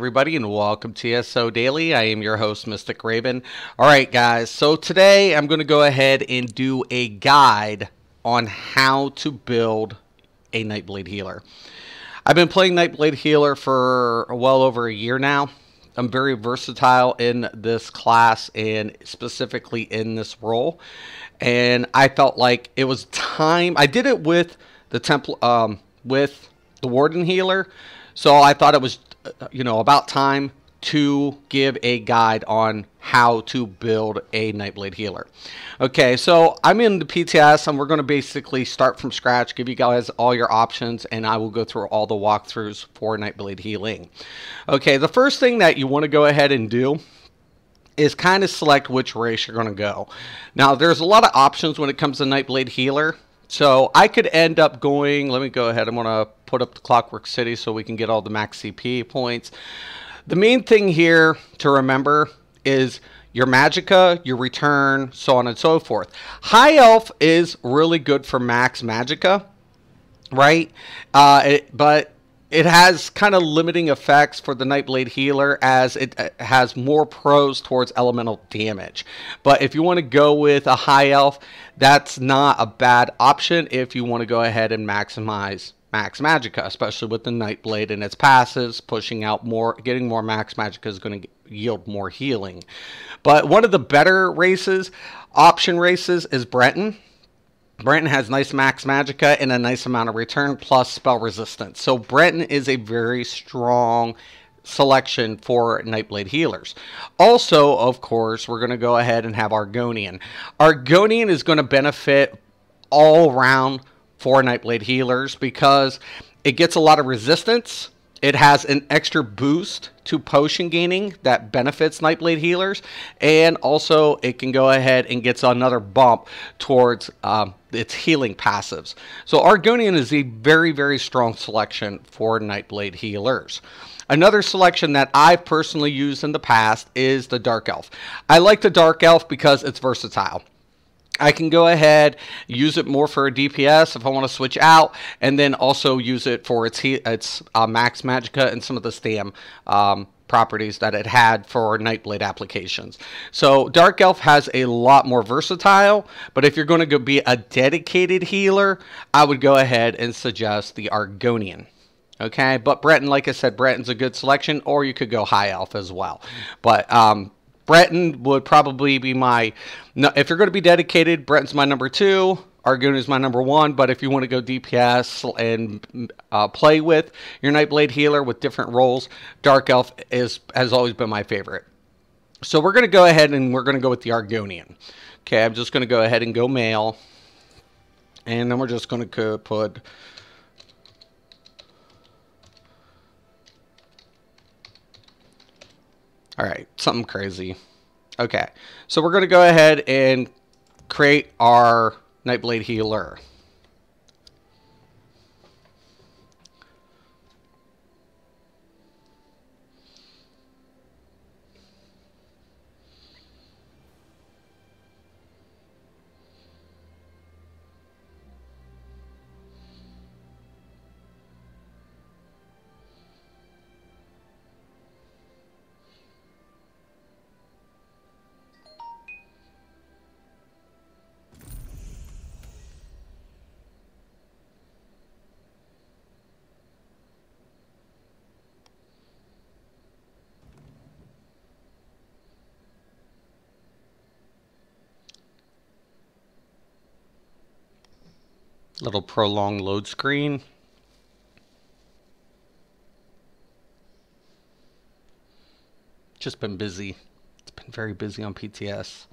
everybody, and welcome to TSO Daily. I am your host, Mystic Raven. All right, guys, so today I'm going to go ahead and do a guide on how to build a Nightblade Healer. I've been playing Nightblade Healer for well over a year now. I'm very versatile in this class and specifically in this role. And I felt like it was time. I did it with the with the Warden Healer. So I thought it was, about time to give a guide on how to build a Nightblade Healer. Okay, so I'm in the PTS and we're going to basically start from scratch, give you guys all your options, and I will go through all the walkthroughs for Nightblade healing. Okay, the first thing that you want to go ahead and do is kind of select which race you're going to go. Now, there's a lot of options when it comes to Nightblade Healer. So I could end up going, let me go ahead, I'm going to put up the Clockwork City so we can get all the max CP points. The main thing here to remember is your Magicka, your return, so on and so forth. High Elf is really good for max Magicka, right? But it has kind of limiting effects for the Nightblade Healer as it has more pros towards elemental damage. But if you want to go with a High Elf, that's not a bad option if you want to go ahead and maximize max Magicka, especially with the Nightblade and its passives. Pushing out more, getting more max Magicka is going to yield more healing. But one of the better races, option races, is Breton. Breton has nice max Magicka and a nice amount of return plus spell resistance. So Breton is a very strong selection for Nightblade healers. Also, of course, we're going to go ahead and have Argonian. Argonian is going to benefit all around for Nightblade healers because it gets a lot of resistance. It has an extra boost to potion gaining that benefits Nightblade healers, and also it can go ahead and gets another bump towards its healing passives. So Argonian is a very, very strong selection for Nightblade healers. Another selection that I've personally used in the past is the Dark Elf. I like the Dark Elf because it's versatile. I can go ahead, use it more for a DPS if I want to switch out, and then also use it for its max Magicka and some of the stam properties that it had for Nightblade applications. So Dark Elf has a lot more versatile, but if you're going to be a dedicated healer, I would go ahead and suggest the Argonian. Okay, but Breton, like I said, Breton's a good selection, or you could go High Elf as well. But Breton would probably be my, if you're going to be dedicated, Breton's my number 2, Argonian is my number 1, but if you want to go DPS and play with your Nightblade healer with different roles, Dark Elf has always been my favorite. So we're going to go ahead and we're going to go with the Argonian. Okay, I'm just going to go ahead and go male, and then we're just going to put all right, something crazy. Okay, so we're going to go ahead and create our Nightblade Healer. Little prolonged load screen. Just been busy. It's been very busy on PTS.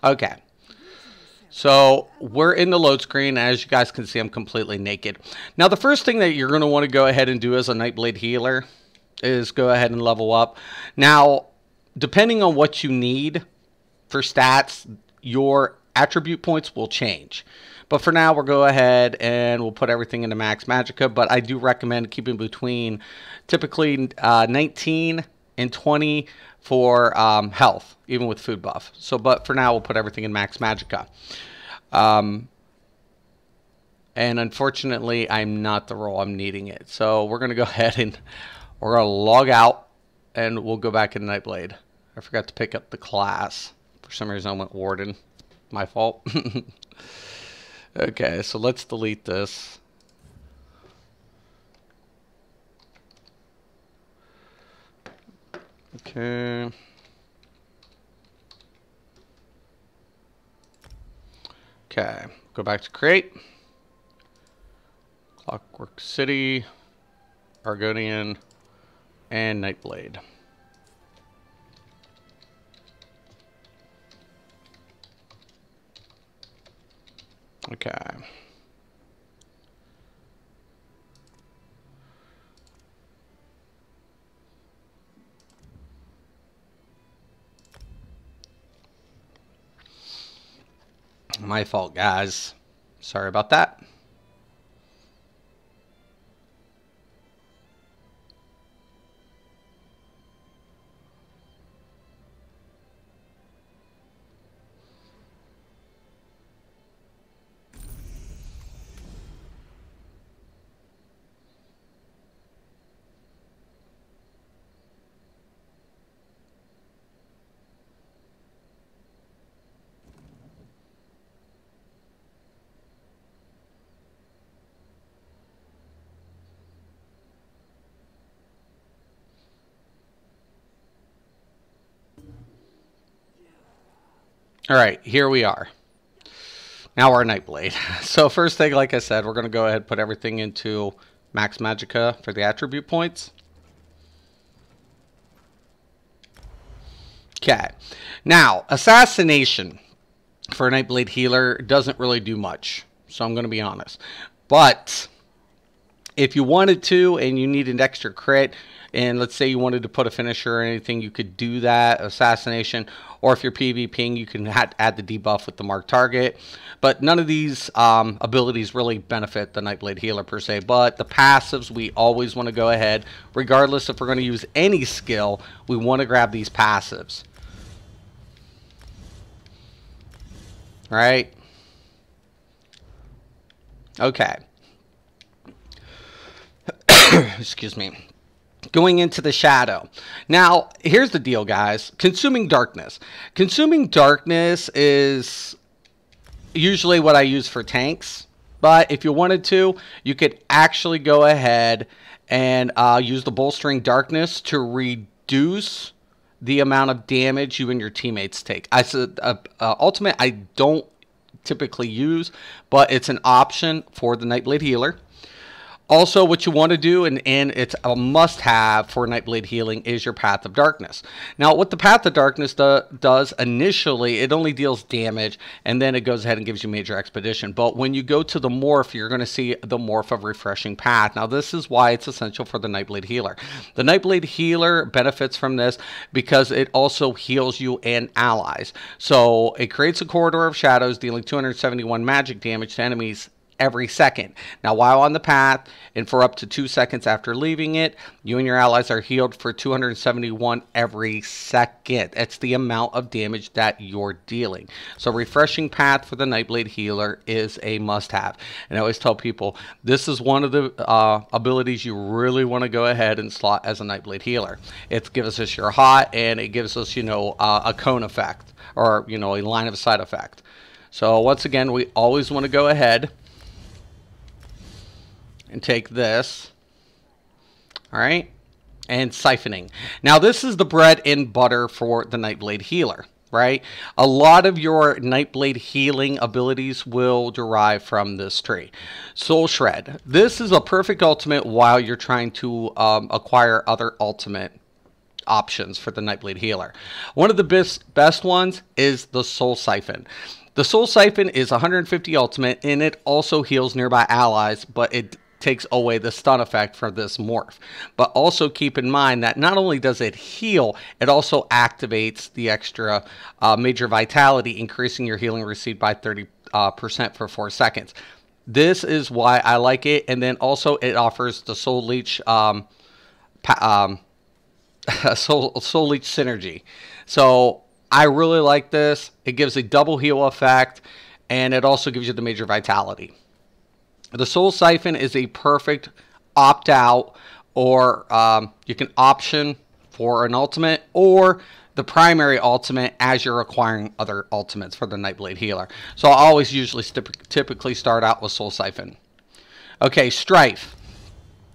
Okay. So we're in the load screen. As you guys can see, I'm completely naked. Now, the first thing that you're going to want to go ahead and do as a Nightblade healer is go ahead and level up. Now, depending on what you need for stats, your attribute points will change. But for now, we'll go ahead and we'll put everything into max Magicka. But I do recommend keeping between typically 19 and 20 for health, even with food buff. So, but for now, we'll put everything in max Magicka. And unfortunately, I'm not the role I'm needing it. So we're going to go ahead and we're going to log out, and we'll go back in Nightblade. I forgot to pick up the class. For some reason, I went Warden. My fault. Okay, so let's delete this. Okay. Okay, go back to create. Clockwork City, Argonian, and Nightblade. Okay. My fault, guys. Sorry about that. All right, here we are. Now our Nightblade. So first thing, like I said, we're going to go ahead and put everything into Max Magicka for the attribute points. Okay. Now, Assassination for a Nightblade Healer doesn't really do much. So I'm going to be honest. But if you wanted to and you need an extra crit, and let's say you wanted to put a finisher or anything, you could do that, Assassination. Or if you're PvPing, you can add the debuff with the marked target. But none of these abilities really benefit the Nightblade Healer per se. But the passives, we always want to go ahead. Regardless if we're going to use any skill, we want to grab these passives. Right? Okay. Excuse me. Going into the shadow. Now, here's the deal, guys. Consuming Darkness. Consuming Darkness is usually what I use for tanks. But if you wanted to, you could actually go ahead and use the Bolstering Darkness to reduce the amount of damage you and your teammates take. I said ultimate I don't typically use, but it's an option for the Nightblade Healer. Also, what you want to do, and it's a must-have for Nightblade healing, is your Path of Darkness. Now, what the Path of Darkness does initially, it only deals damage, and then it goes ahead and gives you Major Expedition. But when you go to the Morph, you're going to see the Morph of Refreshing Path. Now, this is why it's essential for the Nightblade Healer. The Nightblade Healer benefits from this because it also heals you and allies. So, it creates a Corridor of Shadows, dealing 271 magic damage to enemies every second. Now, while on the path and for up to 2 seconds after leaving it, you and your allies are healed for 271 every second. That's the amount of damage that you're dealing. So Refreshing Path for the Nightblade Healer is a must-have. And I always tell people, this is one of the abilities you really want to go ahead and slot as a Nightblade Healer. It gives us your hot, and it gives us, you know, a cone effect, or, you know, a line of sight effect. So once again, we always want to go ahead and take this, all right, and Siphoning. Now, this is the bread and butter for the Nightblade Healer, right? A lot of your Nightblade healing abilities will derive from this tree. Soul Shred. This is a perfect ultimate while you're trying to acquire other ultimate options for the Nightblade Healer. One of the best ones is the Soul Siphon. The Soul Siphon is 150 ultimate, and it also heals nearby allies, but it takes away the stun effect for this morph. But also keep in mind that not only does it heal, it also activates the extra Major Vitality, increasing your healing received by 30% for 4 seconds. This is why I like it. And then also it offers the Soul Leech Soul Leech synergy. So I really like this. It gives a double heal effect, and it also gives you the Major Vitality. The Soul Siphon is a perfect opt-out, or you can option for an ultimate or the primary ultimate as you're acquiring other ultimates for the Nightblade Healer. So I always usually typically start out with Soul Siphon. Okay, Strife.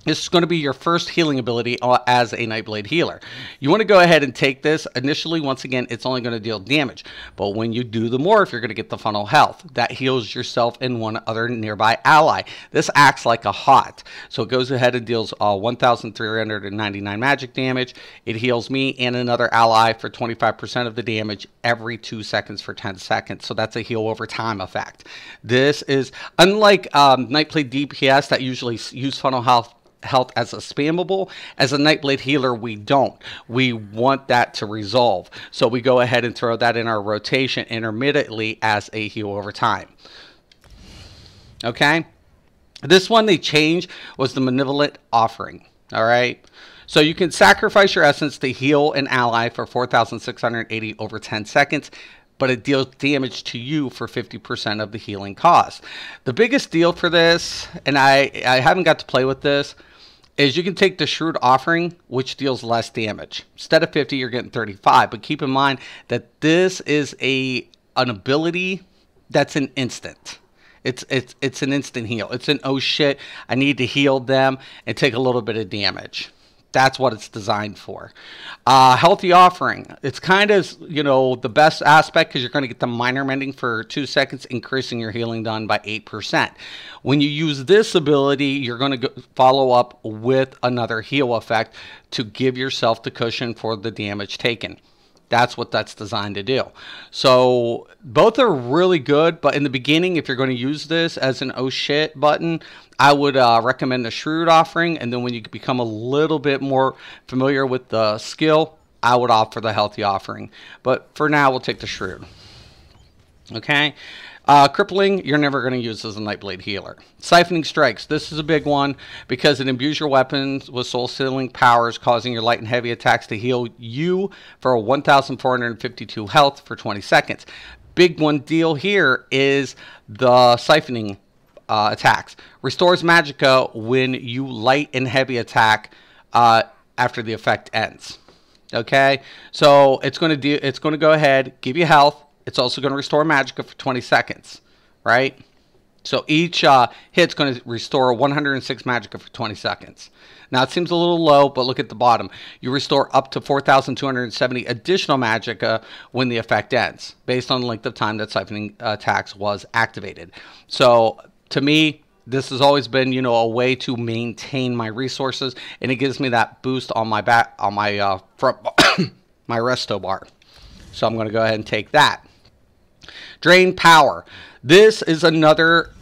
This is going to be your first healing ability as a Nightblade Healer. You want to go ahead and take this. Initially, once again, it's only going to deal damage. But when you do the morph, you're going to get the funnel health. That heals yourself and one other nearby ally. This acts like a hot. So it goes ahead and deals 1,399 magic damage. It heals me and another ally for 25% of the damage every 2 seconds for 10 seconds. So that's a heal over time effect. This is, unlike Nightblade DPS that usually use funnel health as a spammable, as a Nightblade Healer we don't. We want that to resolve, so we go ahead and throw that in our rotation intermittently as a heal over time. Okay, this one they changed was the Malevolent Offering. All right, so you can sacrifice your essence to heal an ally for 4,680 over 10 seconds, but it deals damage to you for 50% of the healing cost. The biggest deal for this, and I haven't got to play with this, is you can take the Shrewd Offering, which deals less damage. Instead of 50, you're getting 35. But keep in mind that this is an ability that's an instant. It's an instant heal. It's an, oh shit, I need to heal them and take a little bit of damage. That's what it's designed for. Healthy Offering. It's kind of, you know, the best aspect because you're going to get the minor mending for 2 seconds, increasing your healing done by 8%. When you use this ability, you're going to follow up with another heal effect to give yourself the cushion for the damage taken. That's what that's designed to do. So both are really good, but in the beginning, if you're going to use this as an oh shit button, I would recommend the Shrewd Offering, and then when you become a little bit more familiar with the skill, I would opt for the Healthy Offering. But for now, we'll take the Shrewd. Okay. Crippling, you're never going to use as a Nightblade Healer. Siphoning Strikes. This is a big one because it imbues your weapons with soul-sealing powers, causing your light and heavy attacks to heal you for 1,452 health for 20 seconds. Big one deal here is the Siphoning attacks. Restores magicka when you light and heavy attack after the effect ends. Okay, so it's going to go ahead, give you health. It's also going to restore magicka for 20 seconds, right? So each hit's going to restore 106 magicka for 20 seconds. Now it seems a little low, but look at the bottom. You restore up to 4,270 additional magicka when the effect ends, based on the length of time that Siphoning attacks was activated. So to me, this has always been, you know, a way to maintain my resources, and it gives me that boost on my back, on my front, my resto bar. So I'm going to go ahead and take that. Drain Power. This is another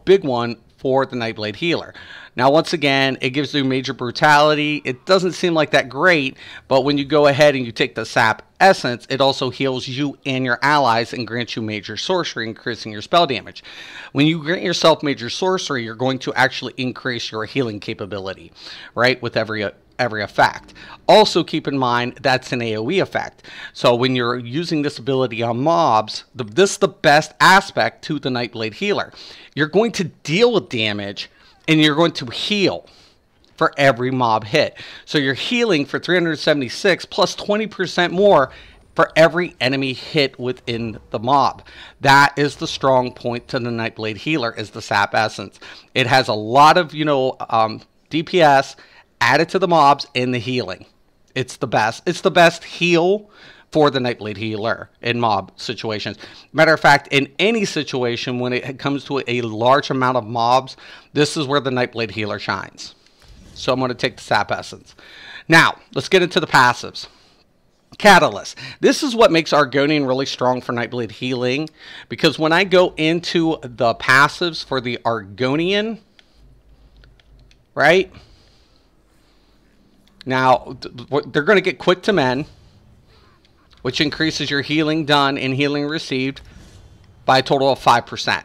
big one for the Nightblade Healer. Now, once again, it gives you major brutality. It doesn't seem like that great, but when you go ahead and you take the sap essence, it also heals you and your allies and grants you major sorcery, increasing your spell damage. When you grant yourself major sorcery, you're going to actually increase your healing capability, right, with every effect. Also keep in mind that's an AoE effect. So when you're using this ability on mobs, this is the best aspect to the Nightblade Healer. You're going to deal with damage and you're going to heal for every mob hit. So you're healing for 376 plus 20% more for every enemy hit within the mob. That is the strong point to the Nightblade Healer, is the sap essence. It has a lot of, DPS added to the mobs in the healing. It's the best. It's the best heal for the Nightblade Healer in mob situations. Matter of fact, in any situation when it comes to a large amount of mobs, this is where the Nightblade Healer shines. So I'm going to take the sap essence. Now, let's get into the passives. Catalyst. This is what makes Argonian really strong for Nightblade healing, because when I go into the passives for the Argonian, right? Now, they're going to get quick to mend, which increases your healing done and healing received by a total of 5%.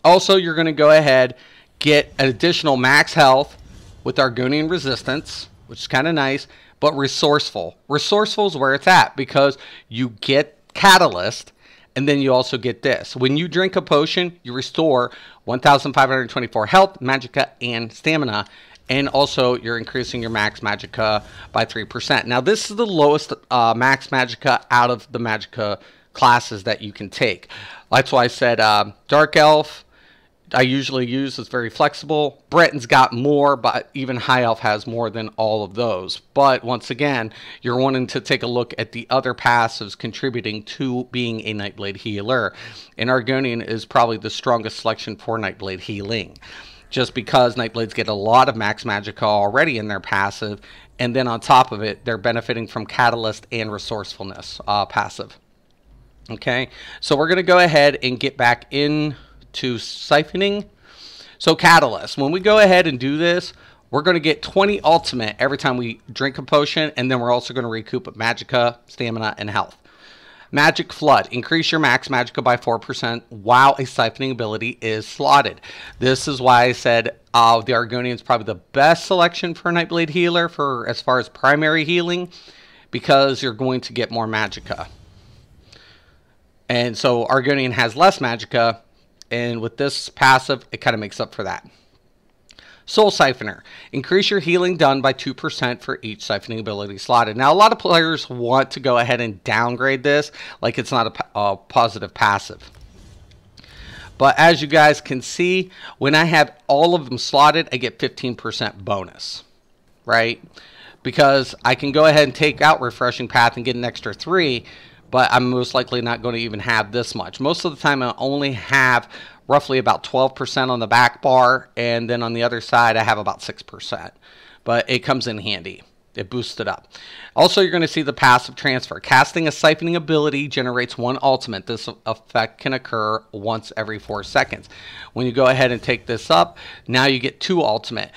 Also, you're going to go ahead, get an additional max health with Argonian resistance, which is kind of nice, but resourceful. Resourceful is where it's at, because you get Catalyst, And then you also get this. When you drink a potion, you restore 1,524 health, magicka, and stamina. And also, you're increasing your max magicka by 3%. Now, this is the lowest max magicka out of the magicka classes that you can take. That's why I said Dark Elf, I usually use. It's very flexible. Breton's got more, but even High Elf has more than all of those. But once again, you're wanting to take a look at the other passives contributing to being a Nightblade Healer. And Argonian is probably the strongest selection for Nightblade Healing, just because Nightblades get a lot of max magicka already in their passive, and then on top of it, they're benefiting from Catalyst and Resourcefulness passive. Okay, so we're going to go ahead and get back into Siphoning. So Catalyst, when we go ahead and do this, we're going to get 20 ultimate every time we drink a potion, and then we're also going to recoup magicka, stamina, and health. Magic Flood. Increase your max magicka by 4% while a siphoning ability is slotted. This is why I said the Argonian is probably the best selection for Nightblade Healer for as far as primary healing, because you're going to get more magicka. And so Argonian has less magicka, and with this passive, it kind of makes up for that. Soul Siphoner. Increase your healing done by 2% for each siphoning ability slotted. Now, a lot of players want to go ahead and downgrade this like it's not a positive passive. But as you guys can see, when I have all of them slotted, I get 15% bonus, right? Because I can go ahead and take out Refreshing Path and get an extra 3, but I'm most likely not going to even have this much. Most of the time, I only have roughly about 12% on the back bar, and then on the other side I have about 6%. But it comes in handy. It boosts it up. Also, you're going to see the passive transfer. Casting a siphoning ability generates 1 ultimate. This effect can occur once every 4 seconds. When you go ahead and take this up, now you get 2 ultimate.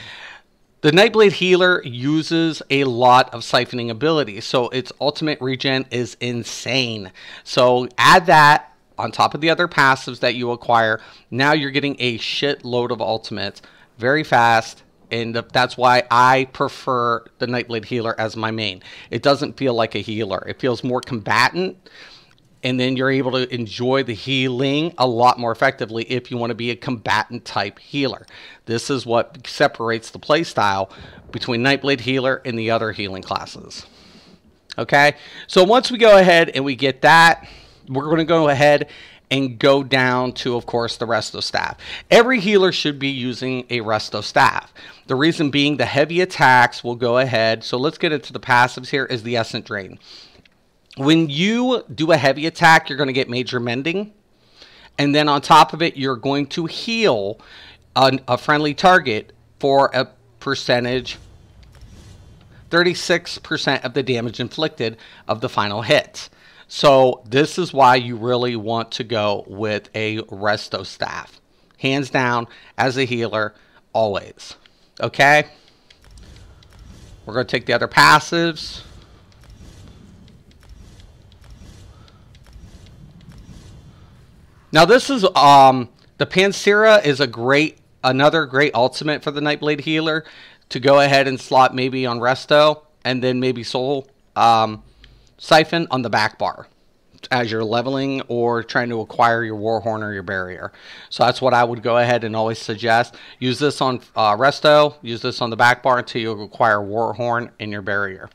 The Nightblade Healer uses a lot of siphoning abilities, so its ultimate regen is insane. So add that on top of the other passives that you acquire. Now you're getting a shitload of ultimates very fast, and that's why I prefer the Nightblade Healer as my main. It doesn't feel like a healer. It feels more combatant, and then you're able to enjoy the healing a lot more effectively if you want to be a combatant type healer. This is what separates the playstyle between Nightblade Healer and the other healing classes. Okay, so once we go ahead and we get that, we're going to go ahead and go down to, of course, the Resto Staff. Every healer should be using a Resto Staff. The reason being, the heavy attacks will go ahead. So let's get into the passives here, is the Essence Drain. When you do a heavy attack, you're going to get Major Mending. And then on top of it, you're going to heal a friendly target for a percentage, 36% of the damage inflicted of the final hit. So this is why you really want to go with a Resto Staff. Hands down, as a healer, always. Okay? We're going to take the other passives. Now this is, the Pansera is another great ultimate for the Nightblade Healer to go ahead and slot maybe on Resto, and then maybe Soul Siphon on the back bar as you're leveling or trying to acquire your Warhorn or your Barrier. So that's what I would go ahead and always suggest. Use this on Resto, use this on the back bar until you acquire Warhorn and your Barrier.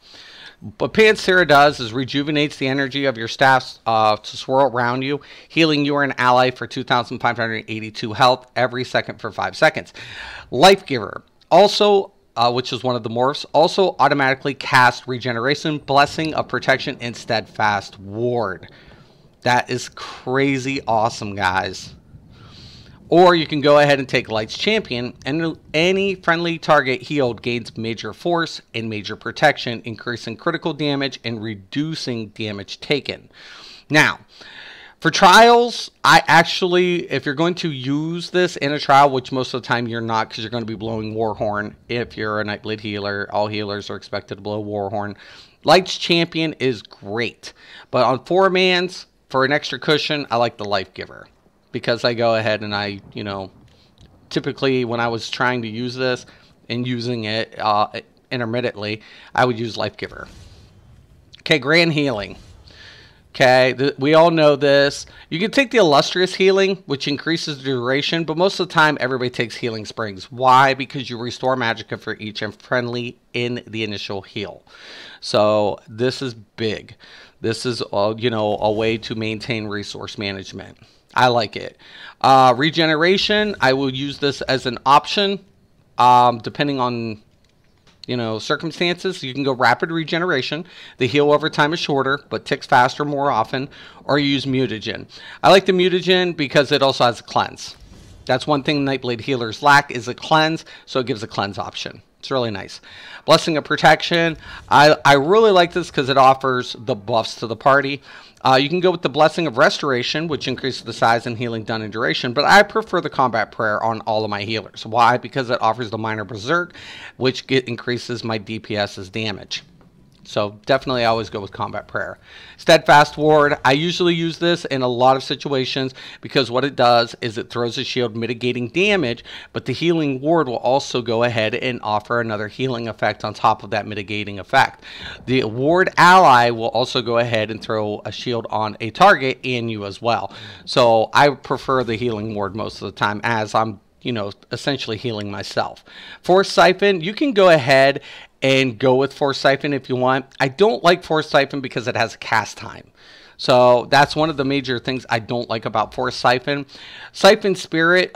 What Pansera does is rejuvenates the energy of your staffs to swirl around you, healing you or an ally for 2,582 health every second for 5 seconds. Life Giver, also which is one of the morphs, also automatically cast Regeneration, Blessing of Protection, and Steadfast Ward. That is crazy awesome, guys. Or you can go ahead and take Light's Champion, and any friendly target healed gains Major Force and Major Protection, increasing critical damage and reducing damage taken. Now, for trials, I actually, if you're going to use this in a trial, which most of the time you're not, because you're going to be blowing Warhorn. If you're a Nightblade Healer, all healers are expected to blow Warhorn. Light's Champion is great, but on 4-mans, for an extra cushion, I like the Life Giver, because I go ahead and I, typically when I was trying to use this and using it intermittently, I would use Life Giver. Okay, Grand Healing. Okay, we all know this. You can take the illustrious healing, which increases the duration, but most of the time everybody takes healing springs. Why? Because you restore magicka for each and friendly in the initial heal. So this is big. This is, you know, a way to maintain resource management. I like it. Regeneration, I will use this as an option, depending on, you know, circumstances. You can go rapid regeneration. The heal over time is shorter, but ticks faster more often. Or you use mutagen. I like the mutagen because it also has a cleanse. That's one thing Nightblade healers lack, is a cleanse, so it gives a cleanse option. It's really nice. Blessing of Protection. I really like this because it offers the buffs to the party. You can go with the Blessing of Restoration, which increases the size and healing done in duration, but I prefer the Combat Prayer on all of my healers. Why? Because it offers the Minor Berserk, which increases my DPS's damage. So definitely I always go with Combat Prayer. Steadfast Ward. I usually use this in a lot of situations because what it does is it throws a shield mitigating damage, but the healing ward will also go ahead and offer another healing effect on top of that mitigating effect. The ward ally will also go ahead and throw a shield on a target and you as well. So I prefer the healing ward most of the time, as I'm, you know, essentially healing myself. Force Siphon, you can go ahead and go with Force Siphon if you want. I don't like Force Siphon because it has a cast time. So that's one of the major things I don't like about Force Siphon. Siphon Spirit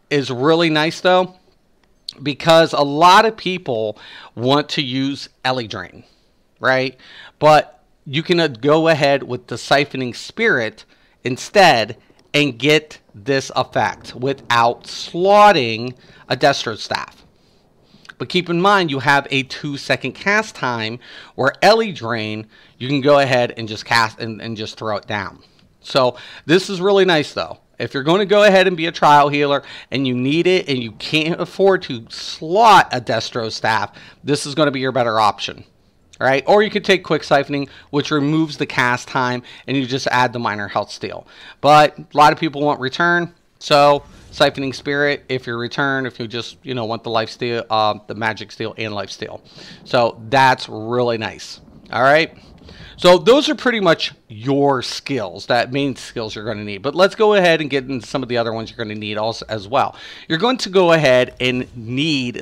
is really nice though, because a lot of people want to use Ellie Drain, right? But you can go ahead with the Siphoning Spirit instead and get this effect without slotting a Destro Staff. But keep in mind, you have a 2-second cast time, where Ellie Drain, you can go ahead and just cast and just throw it down. So this is really nice though. If you're going to go ahead and be a trial healer and you need it and you can't afford to slot a Destro Staff, this is going to be your better option. All right? Or you could take Quick Siphoning, which removes the cast time, and you just add the minor health steal. But a lot of people want return, so Siphoning Spirit if you return, if you just, you know, want the life steal, the magic steal and life steal. So that's really nice. All right. So those are pretty much your skills, that main skills you're going to need. But let's go ahead and get into some of the other ones you're going to need also as well. You're going to go ahead and need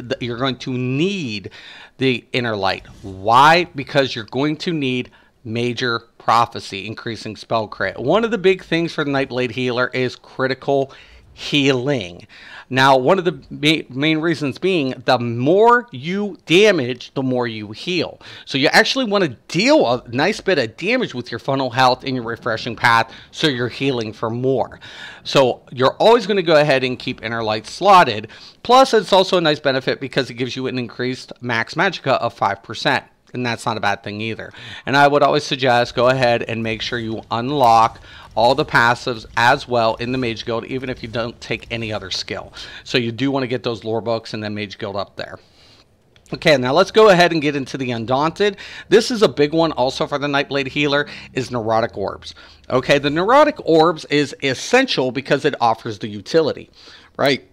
the Inner Light. Why? Because you're going to need Major Prophecy, increasing spell crit. One of the big things for the Nightblade Healer is critical healing. Now, one of the main reasons being, the more you damage, the more you heal. So you actually want to deal a nice bit of damage with your funnel health and your refreshing path, so you're healing for more. So you're always going to go ahead and keep Inner Light slotted. Plus, it's also a nice benefit because it gives you an increased max magicka of 5%. And that's not a bad thing either. And I would always suggest go ahead and make sure you unlock all the passives as well in the Mage Guild, even if you don't take any other skill. So you do want to get those lore books and then Mage Guild up there. Okay, now let's go ahead and get into the Undaunted. This is a big one also for the Nightblade Healer, is Neurotic Orbs. Okay, the Neurotic Orbs is essential because it offers the utility, right?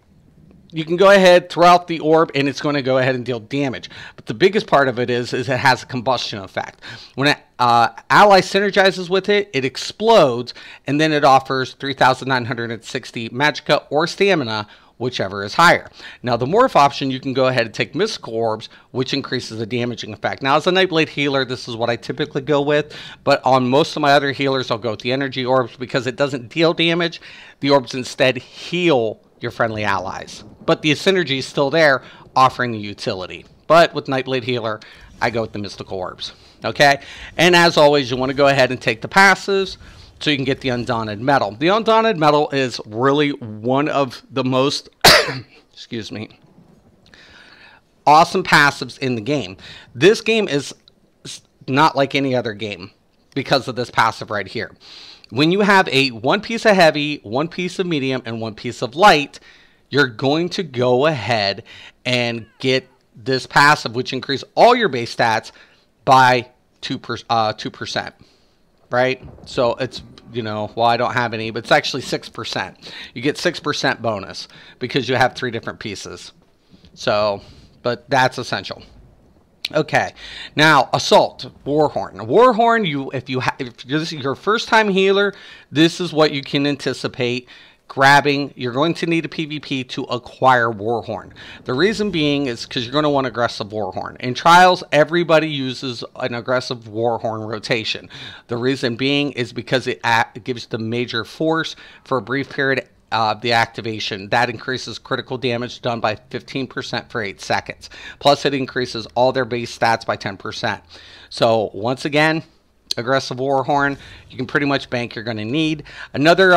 You can go ahead, throw out the orb, and it's going to go ahead and deal damage. But the biggest part of it is it has a combustion effect. When an ally synergizes with it, it explodes, and then it offers 3,960 magicka or stamina, whichever is higher. Now, the morph option, you can go ahead and take Mystical Orbs, which increases the damaging effect. Now, as a Nightblade Healer, this is what I typically go with, but on most of my other healers, I'll go with the Energy Orbs because it doesn't deal damage. The orbs instead heal your friendly allies. But the synergy is still there, offering the utility. But with Nightblade Healer, I go with the Mystical Orbs. Okay? And as always, you want to go ahead and take the passives so you can get the Undaunted Metal. The Undaunted Metal is really one of the most, excuse me, awesome passives in the game. This game is not like any other game because of this passive right here. When you have a one piece of heavy, one piece of medium, and one piece of light, you're going to go ahead and get this passive, which increases all your base stats by 2%, right? So it's, you know, well, I don't have any, but it's actually 6%. You get 6% bonus because you have 3 different pieces. So, but that's essential. Okay, now Assault Warhorn. Warhorn, if this is your first time healer, this is what you can anticipate grabbing. You're going to need a PvP to acquire Warhorn. The reason being is because you're going to want aggressive Warhorn. In Trials, everybody uses an aggressive Warhorn rotation. The reason being is because it gives the major force for a brief period. The activation that increases critical damage done by 15% for 8 seconds. Plus, it increases all their base stats by 10%. So, once again, aggressive Warhorn, you can pretty much bank you're going to need. Another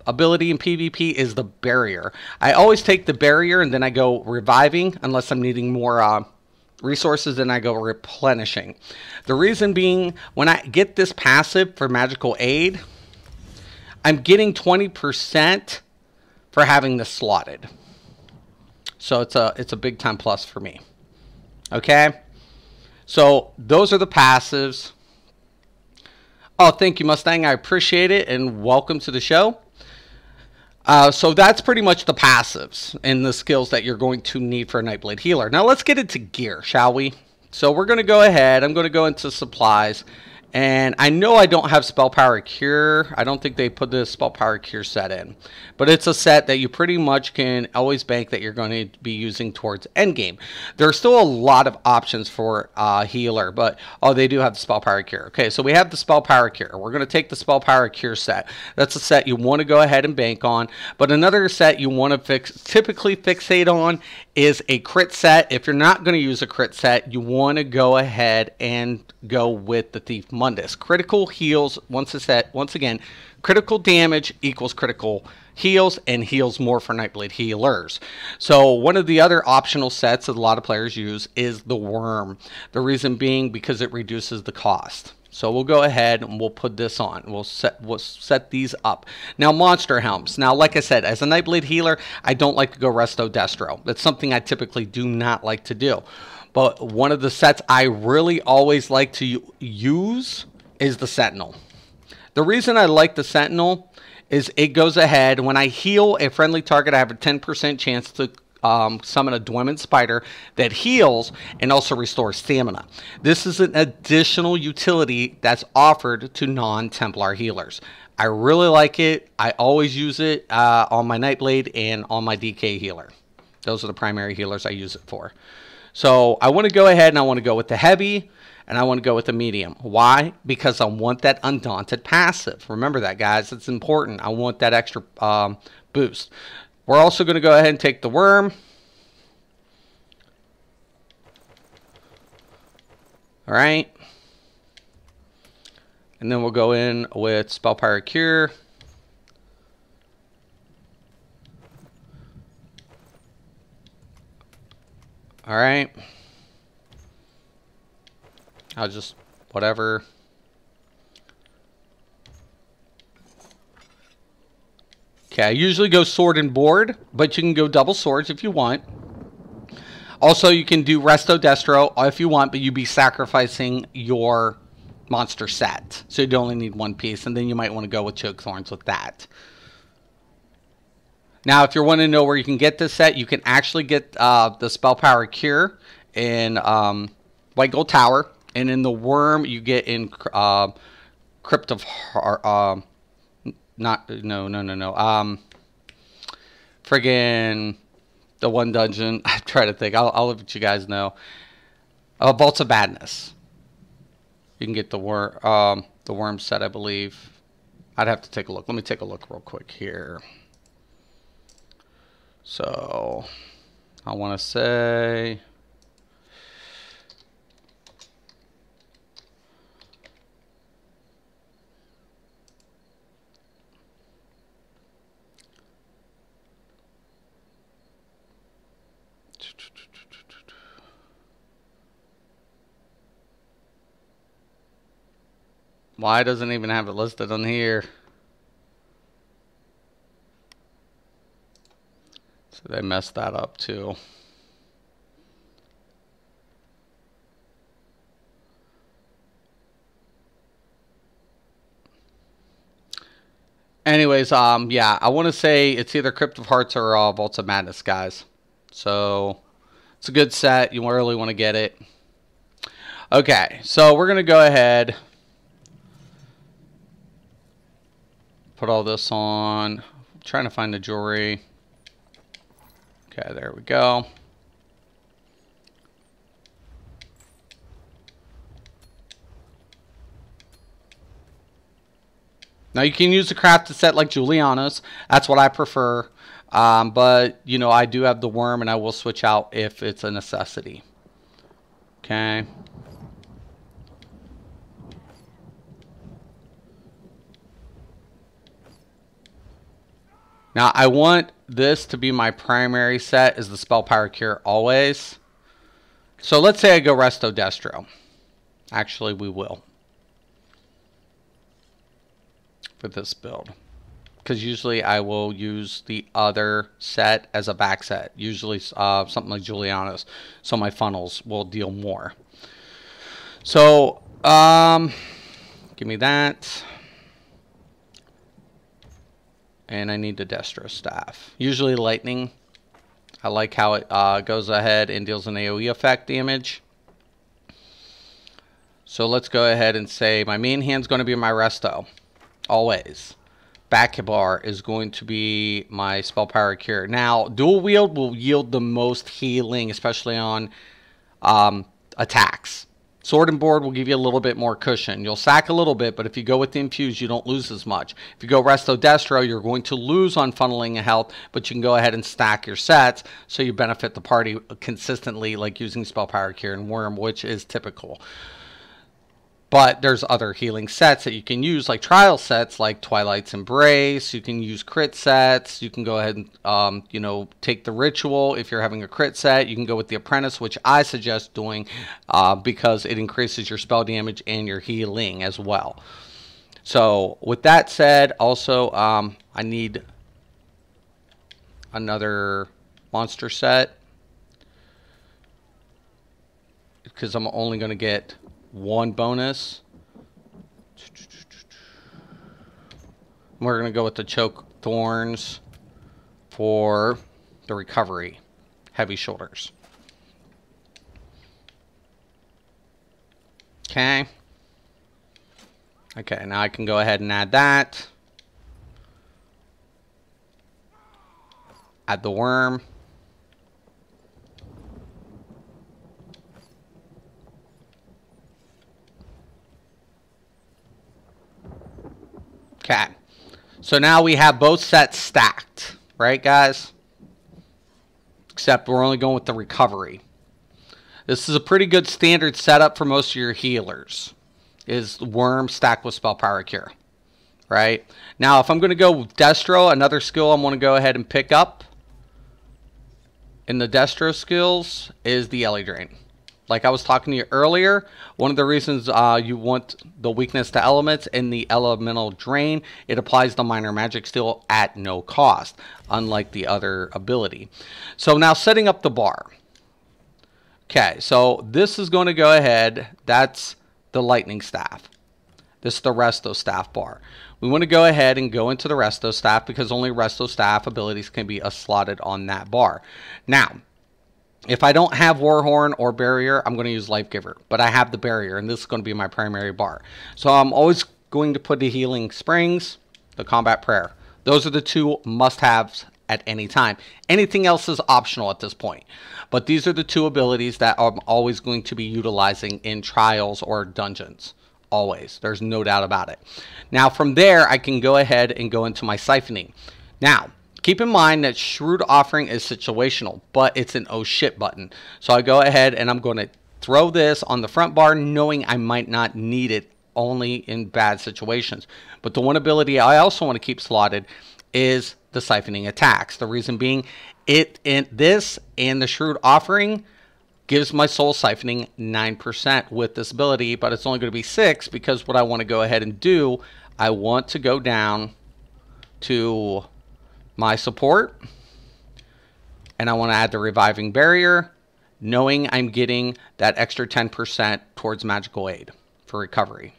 ability in PvP is the barrier. I always take the barrier and then I go reviving unless I'm needing more resources, then I go replenishing. The reason being, when I get this passive for magical aid, I'm getting 20% for having this slotted. So it's a big time plus for me. Okay? So those are the passives. Oh, thank you, Mustang. I appreciate it, and welcome to the show. So that's pretty much the passives and the skills that you're going to need for a Nightblade Healer. Now let's get into gear, shall we? So we're going to go ahead. I'm going to go into supplies. And I know I don't have Spell Power Cure. I don't think they put the Spell Power Cure set in. But it's a set that you pretty much can always bank that you're going to be using towards endgame. There are still a lot of options for healer. But, oh, they do have the Spell Power Cure. Okay, so we have the Spell Power Cure. We're going to take the Spell Power Cure set. That's a set you want to go ahead and bank on. But another set you want to typically fixate on is a crit set. If you're not going to use a crit set, you want to go ahead and go with the Thief Mundus. Critical heals, once again, critical damage equals critical heals, and heals more for Nightblade Healers. So one of the other optional sets that a lot of players use is the Worm. The reason being because it reduces the cost. So we'll go ahead and we'll put this on. We'll set these up. Now, monster helms. Now, like I said, as a Nightblade Healer, I don't like to go Resto Destro. That's something I typically do not like to do. But one of the sets I really always like to use is the Sentinel. The reason I like the Sentinel is it goes ahead. When I heal a friendly target, I have a 10% chance to summon a Dwemin Spider that heals and also restores stamina. This is an additional utility that's offered to non-Templar healers. I really like it. I always use it on my Nightblade and on my DK healer. Those are the primary healers I use it for. So I want to go ahead and I want to go with the heavy and I want to go with the medium. Why? Because I want that Undaunted passive. Remember that, guys. It's important. I want that extra boost. We're also going to go ahead and take the Worm. All right. And then we'll go in with Spell Power Cure. All right. I'll just, whatever. Okay, I usually go sword and board, but you can go double swords if you want. Also, you can do Resto Destro if you want, but you'd be sacrificing your monster set. So you'd only need one piece, and then you might want to go with Choke Thorns with that. Now, if you're wanting to know where you can get this set, you can actually get the Spell Power Cure in White Gold Tower. And in the Worm, you get in Crypt of Heart. Friggin' the one dungeon. I'm trying to think. I'll let you guys know. Vaults of Madness. You can get the Worm set, I believe. I'd have to take a look. Let me take a look real quick here. So, I want to say... Why doesn't it even have it listed on here? So they messed that up too. Anyways, yeah, I want to say it's either Crypt of Hearts or Vaults of Madness, guys. So it's a good set. You really want to get it. Okay, so we're going to go ahead, put all this on. I'm trying to find the jewelry. Okay, there we go. Now you can use a crafted set like Juliana's. That's what I prefer. But, you know, I do have the worm and I will switch out if it's a necessity. Okay. Now I want this to be my primary set is the Spell Power Cure always. So let's say I go Resto Destro. Actually, we will. For this build. Because usually I will use the other set as a back set. Usually something like Juliana's. So my funnels will deal more. So, give me that. And I need the Destro Staff. Usually lightning. I like how it goes ahead and deals an AoE effect damage. So let's go ahead and say my main hand's going to be my Resto. Always. Back bar is going to be my Spell Power Cure. Now, dual wield will yield the most healing, especially on attacks. Sword and board will give you a little bit more cushion. You'll sack a little bit, but if you go with the infuse, you don't lose as much. If you go Resto Destro, you're going to lose on funneling and health, but you can go ahead and stack your sets so you benefit the party consistently, like using Spell Power Cure and Worm, which is typical. But there's other healing sets that you can use, like trial sets, like Twilight's Embrace. You can use crit sets. You can go ahead and, you know, take the Ritual if you're having a crit set. You can go with the Apprentice, which I suggest doing because it increases your spell damage and your healing as well. So with that said, also I need another monster set because I'm only going to get one bonus. We're going to go with the Choke Thorns for the recovery. Heavy shoulders. Okay. Okay, now I can go ahead and add that. Add the worm. Okay, so now we have both sets stacked, right, guys? Except we're only going with the recovery. This is a pretty good standard setup for most of your healers, is Worm stacked with Spell Power Cure, right? Now, if I'm going to go with Destro, another skill I'm going to go ahead and pick up in the Destro skills is the Ellie Drain. Like I was talking to you earlier, one of the reasons you want the weakness to elements in the elemental drain, it applies the minor magic skill at no cost, unlike the other ability. So now setting up the bar. Okay, so this is going to go ahead. That's the lightning staff. This is the Resto staff bar. We want to go ahead and go into the Resto staff because only Resto staff abilities can be slotted on that bar. Now, if I don't have Warhorn or Barrier, I'm going to use Life Giver. But I have the Barrier, and this is going to be my primary bar. So I'm always going to put the Healing Springs, the Combat Prayer. Those are the two must-haves at any time. Anything else is optional at this point. But these are the two abilities that I'm always going to be utilizing in trials or dungeons. Always. There's no doubt about it. Now, from there, I can go ahead and go into my Siphoning. Now, keep in mind that Shrewd Offering is situational, but it's an oh shit button. So I go ahead and I'm going to throw this on the front bar knowing I might not need it only in bad situations. But the one ability I also want to keep slotted is the Siphoning attacks. The reason being, this and the Shrewd Offering gives my soul siphoning 9% with this ability, but it's only going to be 6 because what I want to go ahead and do, I want to go down to my support, and I want to add the Reviving Barrier, knowing I'm getting that extra 10% towards Magical Aid for recovery.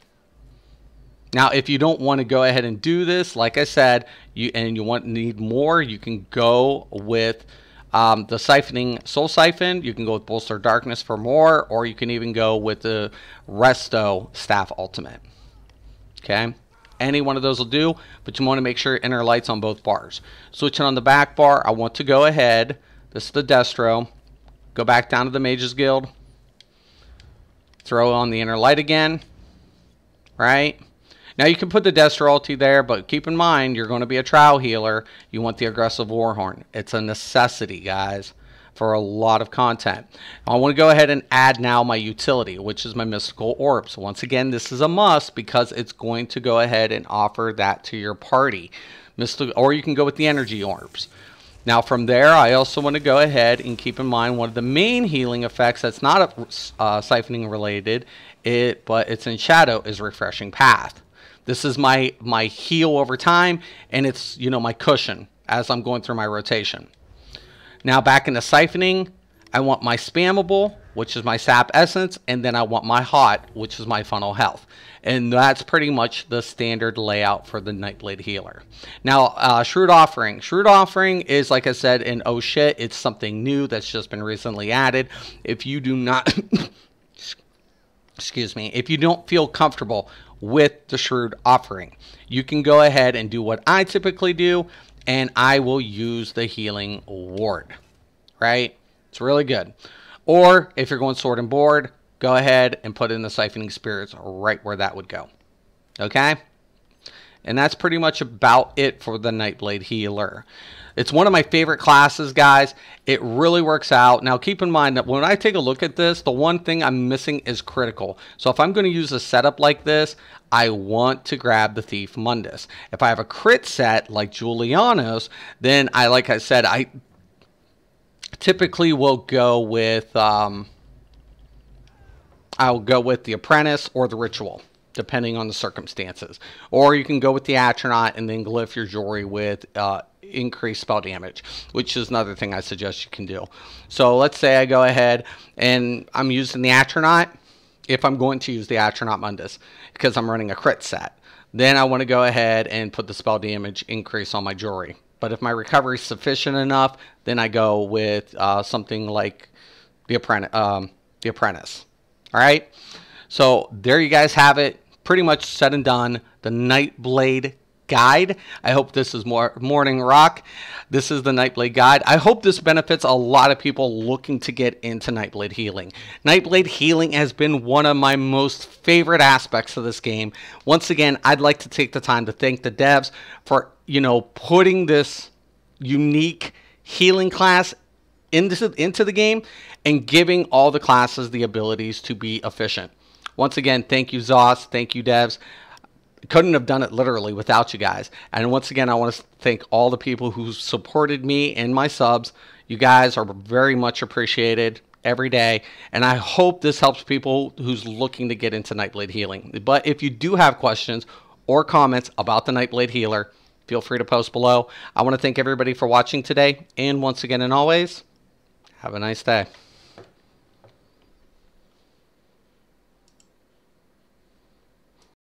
Now, if you don't want to go ahead and do this, like I said, need more, you can go with The Siphoning Soul Siphon, you can go with Bolster Darkness for more, or you can even go with the Resto Staff Ultimate. Okay? Any one of those will do, but you want to make sure inner light's on both bars. Switching on the back bar, I want to go ahead. This is the Destro. Go back down to the Mages Guild. Throw on the inner light again. Right? Now you can put the Destro ulti there, but keep in mind, you're going to be a trial healer. You want the aggressive Warhorn. It's a necessity, guys, for a lot of content. I want to go ahead and add now my utility, which is my mystical orbs. Once again, this is a must because it's going to go ahead and offer that to your party. Or you can go with the energy orbs. Now from there, I also want to go ahead and keep in mind one of the main healing effects that's not siphoning related, but it's in shadow, is Refreshing Path. This is my heal over time, and it's, you know, my cushion as I'm going through my rotation. Now back into siphoning, I want my spammable, which is my sap essence, and then I want my hot, which is my funnel health. And that's pretty much the standard layout for the Nightblade Healer. Now, Shrewd Offering. Shrewd Offering is, like I said, in oh shit, it's something new that's just been recently added. If you do not, excuse me, if you don't feel comfortable with the Shrewd Offering, you can go ahead and do what I typically do, and I will use the Healing Ward, right? It's really good. Or if you're going Sword and Board, go ahead and put in the Siphoning Spirits right where that would go. Okay? And that's pretty much about it for the Nightblade Healer. It's one of my favorite classes, guys. It really works out. Now, keep in mind that when I take a look at this, the one thing I'm missing is critical. So if I'm going to use a setup like this, I want to grab the Thief Mundus. If I have a crit set like Juliano's, then like I said, I typically will go with, I'll go with the Apprentice or the Ritual, depending on the circumstances. Or you can go with the Atronach and then glyph your jewelry with increased spell damage, which is another thing I suggest you can do. So let's say I go ahead and I'm using the Atronach. If I'm going to use the Atronach Mundus because I'm running a crit set, then I want to go ahead and put the spell damage increase on my jewelry. But if my recovery is sufficient enough, then I go with something like the Apprentice. All right, so there you guys have it. Pretty much said and done. The Nightblade Guide. I hope this is more morning rock. This is the Nightblade Guide. I hope this benefits a lot of people looking to get into Nightblade Healing. Nightblade Healing has been one of my most favorite aspects of this game. Once again, I'd like to take the time to thank the devs for, you know, putting this unique healing class into the game and giving all the classes the abilities to be efficient. Once again, thank you, Zoss. Thank you, devs. Couldn't have done it literally without you guys. And once again, I want to thank all the people who supported me and my subs. You guys are very much appreciated every day. And I hope this helps people who's looking to get into Nightblade Healing. But if you do have questions or comments about the Nightblade Healer, feel free to post below. I want to thank everybody for watching today. And once again and always, have a nice day.